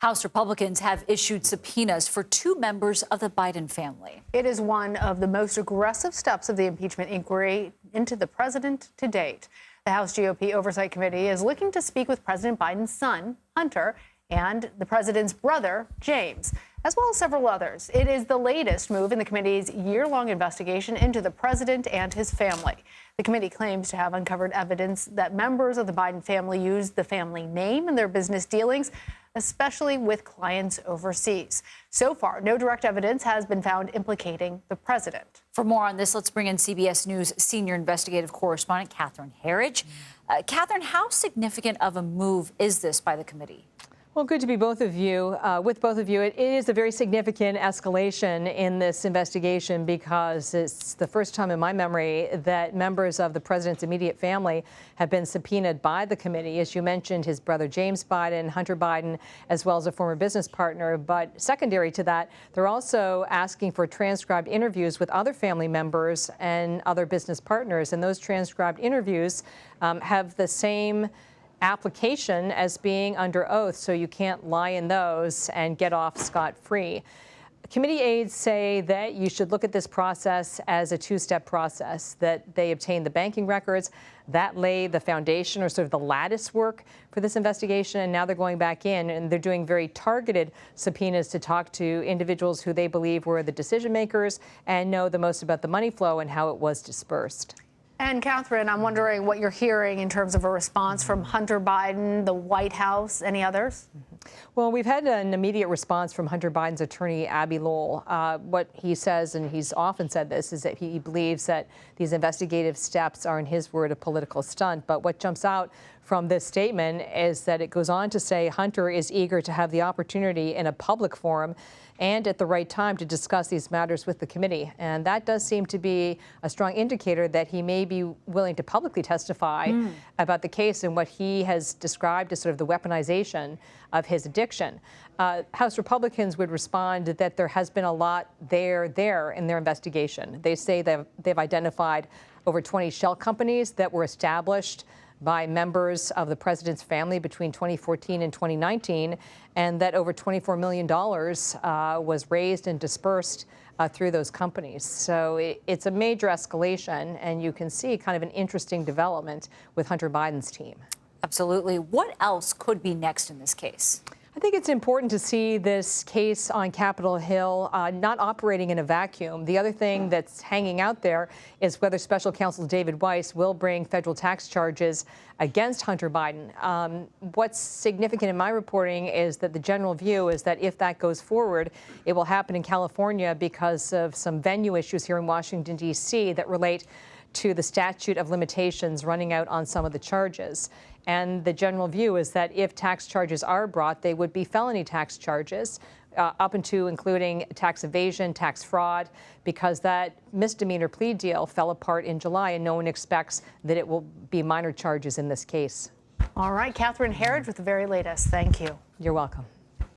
House Republicans have issued subpoenas for two members of the Biden family. It is one of the most aggressive steps of the impeachment inquiry into the president to date. The House GOP Oversight Committee is looking to speak with President Biden's son, Hunter, and the president's brother, James, as well as several others. It is the latest move in the committee's year-long investigation into the president and his family. The committee claims to have uncovered evidence that members of the Biden family used the family name in their business dealings, especially with clients overseas. So far, no direct evidence has been found implicating the president. For more on this, let's bring in CBS News senior investigative correspondent Catherine Herridge. Catherine, how significant of a move is this by the committee? Well, good to be with both of you. It is a very significant escalation in this investigation because it's the first time in my memory that members of the president's immediate family have been subpoenaed by the committee. As you mentioned, his brother James Biden, Hunter Biden, as well as a former business partner. But secondary to that, they're also asking for transcribed interviews with other family members and other business partners. And those transcribed interviews have the same application as being under oath, so you can't lie in those and get off scot-free. Committee aides say that you should look at this process as a two-step process, that they obtained the banking records, that laid the foundation or sort of the lattice work for this investigation, and now they're going back in and they're doing very targeted subpoenas to talk to individuals who they believe were the decision makers and know the most about the money flow and how it was dispersed. And Catherine, I'm wondering what you're hearing in terms of a response from Hunter Biden, the White House, any others? Well, we've had an immediate response from Hunter Biden's attorney, Abby Lowell. What he says, and he's often said this, is that he believes that these investigative steps are, in his word, a political stunt. But what jumps out from this statement is that it goes on to say Hunter is eager to have the opportunity in a public forum and at the right time to discuss these matters with the committee. And that does seem to be a strong indicator that he may be willing to publicly testify about the case and what he has described as sort of the weaponization of his addiction. House Republicans would respond that there has been a lot there in their investigation. They say they've identified over 20 shell companies that were established by members of the president's family between 2014 and 2019, and that over $24 million was raised and dispersed through those companies. So it's a major escalation, and you can see kind of an interesting development with Hunter Biden's team. Absolutely. What else could be next in this case? I think it's important to see this case on Capitol Hill not operating in a vacuum. The other thing that's hanging out there is whether Special Counsel David Weiss will bring federal tax charges against Hunter Biden. What's significant in my reporting is that the general view is that if that goes forward, it will happen in California because of some venue issues here in Washington, D.C. that relate to the statute of limitations running out on some of the charges. And the general view is that if tax charges are brought, they would be felony tax charges, up into including tax evasion, tax fraud, because that misdemeanor plea deal fell apart in July, and no one expects that it will be minor charges in this case. All right, Catherine Herridge with the very latest. Thank you. You're welcome.